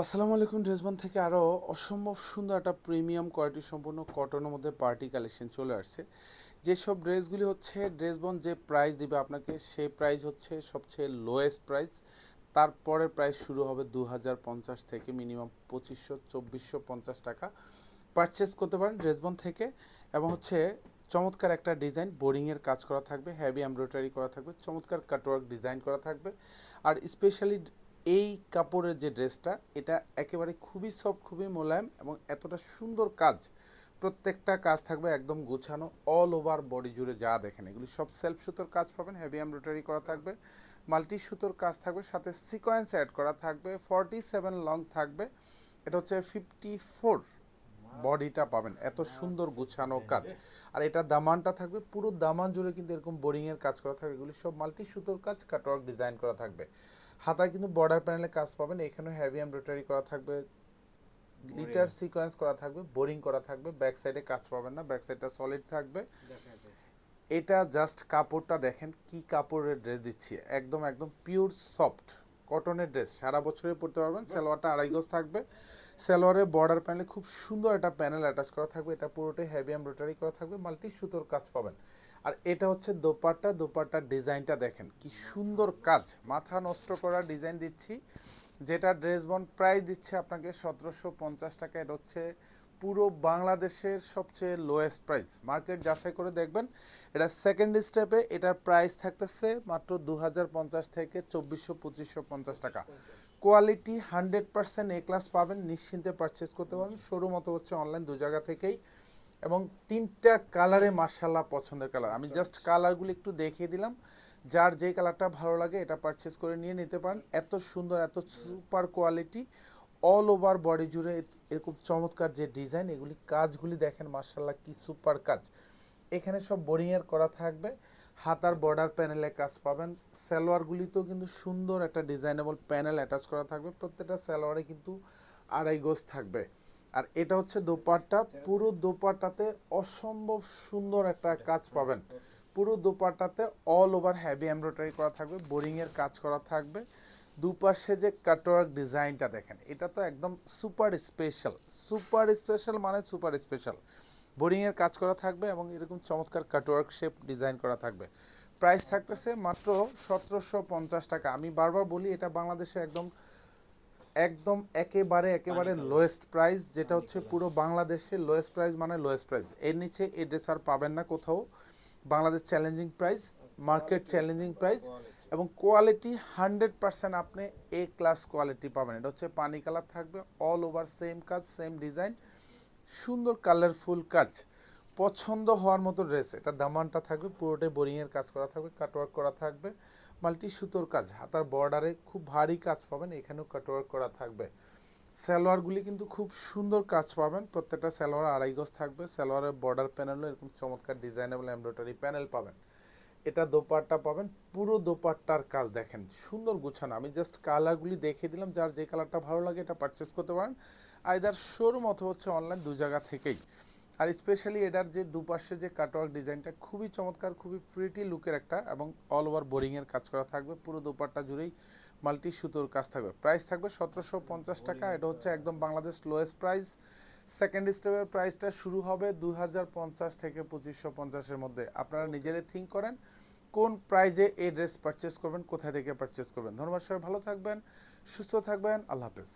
আসসালামু আলাইকুম। ড্রেসবন থেকে আরও অসম্ভব সুন্দর একটা প্রিমিয়াম কোয়ালিটি সম্পূর্ণ কটনের মধ্যে পার্টি কালেকশন চলে আসছে। যেসব ড্রেসগুলি হচ্ছে ড্রেসবন যে প্রাইস দিবে আপনাকে সেই প্রাইস হচ্ছে সবচেয়ে লোয়েস্ট প্রাইস। তারপরের প্রাইস শুরু হবে 2050 থেকে মিনিমাম 2500-2450 টাকা পারচেস করতে পারেন ড্রেসবন থেকে। এবং হচ্ছে চমৎকার একটা ডিজাইন বোরিংয়ের কাজ করা থাকবে, হেভি এমব্রয়ডারি করা থাকবে, চমৎকার কাটওয়ার্ক ডিজাইন করা থাকবে। আর স্পেশালি এই কাপড়ের যে ড্রেসটা এটা একেবারে খুবই সফট, খুবই মোলায়েম এবং এতটা সুন্দর কাজ। প্রত্যেকটা কাজ থাকবে একদম গোছানো, অল ওভার বডি জুড়ে যা দেখেন এগুলি সব সেলফ সুতোর কাজ পাবেন, হেভি এমব্রয়ডারি করা থাকবে, মাল্টি সুতোর কাজ থাকবে, সাথে সিকোয়েন্স অ্যাড করা থাকবে, 47 লং থাকবে। এটা হচ্ছে 54 বডিটা পাবেন, এত সুন্দর গুছানো কাজ। আর এটা দামানটা থাকবে পুরো দামান জুড়ে কিন্তু এরকম বোরিংয়ের কাজ করা থাকবে, এগুলি সব মাল্টি সুতোর কাজ, কাটওয়ার্ক ডিজাইন করা থাকবে। হাতায় কিন্তু বর্ডার প্যানেলে কাজ পাবেন, এখানেও হেভি এমব্রয়ডারি করা থাকবে, গ্লিটার সিকোয়েন্স করা থাকবে, বোরিং করা থাকবে। ব্যাক সাইডে কাজ পাবেন না, ব্যাক সাইডটা সলিড থাকবে। এটা জাস্ট কাপড়টা দেখেন কি কাপড়ের ড্রেস দিচ্ছি, একদম একদম পিওর সফট কটনের ড্রেস, সারা বছরে পরতে পারবেন। সালোয়ারটা আড়াই গজ থাকবে, সালোয়ারের বর্ডার প্যানেলে খুব সুন্দর একটা প্যানেল অ্যাটাচ করা থাকবে, এটা পুরোটাই হেভি এমব্রয়ডারি করা থাকবে, মাল্টি সুতোর কাজ পাবেন। আর এটা হচ্ছে দোপাট্টা, দোপাট্টার ডিজাইনটা দেখেন কি সুন্দর কাজ, মাথা নষ্ট করা ডিজাইন দিচ্ছি। যেটা ড্রেসবন প্রাইস দিচ্ছে আপনাকে 1750 টাকা। এটা হচ্ছে পুরো বাংলাদেশের সবচেয়ে লোয়েস্ট প্রাইস, মার্কেট যাচাই করে দেখবেন। এটা সেকেন্ড স্টেপে এটার প্রাইস থাকতেছে মাত্র 2050 থেকে 2400-2550 টাকা। কোয়ালিটি 100% এ ক্লাস পাবেন, নিশ্চিন্তে পারচেস করতে পারবেন। শোরুম মতো হচ্ছে অনলাইন, দু জায়গা থেকেই। এবং তিনটা কালারে মার্শাল্লাহ পছন্দের কালার, আমি জাস্ট কালারগুলো একটু দেখিয়ে দিলাম। যার যে কালারটা ভালো লাগে এটা পারচেস করে নিয়ে নিতে পারেন। এত সুন্দর, এত super quality, all over body জুড়ে এরকম চমৎকার যে ডিজাইন, এগুলি কাজগুলি দেখেন মার্শাল্লাহ কি সুপার কাজ। এখানে সব বোরিংয়ের করা থাকবে, হাতার বর্ডার প্যানেলে কাজ পাবেন। সালোয়ারগুলিতেও কিন্তু সুন্দর একটা ডিজাইনেবল প্যানেল অ্যাটাচ করা থাকবে, প্রত্যেকটা সালোয়ারে কিন্তু আড়াই গজ থাকবে। আর এটা হচ্ছে দোপাট্টা, পুরো দোপাট্টাতে অসম্ভব সুন্দর একটা কাজ পাবেন। পুরো দোপাট্টাতে অল ওভার হেভি এমব্রয়ডারি করা থাকবে, বোরিংয়ের কাজ করা থাকবে। দুপাশে যে কাটওয়ার্ক ডিজাইনটা দেখেন, এটা তো একদম সুপার স্পেশাল, সুপার স্পেশাল মানে সুপার স্পেশাল। বোরিংয়ের কাজ করা থাকবে এবং এরকম চমৎকার কাটওয়ার্ক শেপ ডিজাইন করা থাকবে। প্রাইস থাকতেছে মাত্র 1750 টাকা। আমি বারবার বলি এটা বাংলাদেশে একদম একদম একেবারে একেবারে লোয়েস্ট প্রাইস, যেটা হচ্ছে পুরো বাংলাদেশে লোয়েস্ট প্রাইস মানে লোয়েস্ট প্রাইস। এর নিচে এই ড্রেস আর পাবেন না কোথাও। Bangladesh challenging price, market challenging price এবং কোয়ালিটি 100% আপনি এ ক্লাস কোয়ালিটি পাবেন। এটা হচ্ছে পানি কালার থাকবে, অল ওভার সেম কাজ, সেম ডিজাইন, সুন্দর কালারফুল কাজ, পছন্দ হওয়ার মতো ড্রেস। এটা দামানটা থাকবে পুরোটাই বোরিংয়ের কাজ করা থাকবে, কাটওয়ার্ক করা থাকবে, মাল্টি সুতোর কাজ, হাতার বর্ডারে খুব ভারী কাজ পাবেন, এখানেও কাটওয়ার্ক করা থাকবে। সালোয়ারগুলি কিন্তু খুব সুন্দর কাজ পাবেন, প্রত্যেকটা সালোয়ার আড়াই গজ থাকবে, সালোয়ারের বর্ডার প্যানেলও এরকম চমৎকার ডিজাইনেবল এমব্রয়ডারি প্যানেল পাবেন। এটা দোপাট্টা পাবেন, পুরো দোপাট্টার কাজ দেখেন সুন্দর গুছানো। আমি জাস্ট কালারগুলি দেখিয়ে দিলাম, যার যে কালারটা ভালো লাগে এটা পারচেস করতে পারেন, আইদার শোরুম অথবা হচ্ছে অনলাইন, দু জায়গা থেকেই। আর স্পেশালি এটার যে দুপাশে যে কাটওয়ার্ক ডিজাইনটা খুবই চমৎকার, খুবই প্রিটি লুকের একটা, এবং অল ওভার বোরিংয়ের কাজ করা থাকবে, পুরো দোপাট্টা জুড়েই মাল্টি সুতোর কাজ থাকবে। প্রাইস থাকবে 1750 টাকা। এটা হচ্ছে একদম বাংলাদেশ লোয়েস্ট প্রাইস। সেকেন্ড স্টেপের প্রাইসটা শুরু হবে 2050 থেকে 2550-এর মধ্যে। আপনারা নিজেরাই থিঙ্ক করেন কোন প্রাইজে এই ড্রেস পারচেস করবেন, কোথা থেকে পারচেস করবেন। ধন্যবাদ, সবাই ভালো থাকবেন, সুস্থ থাকবেন, আল্লাহ হাফেজ।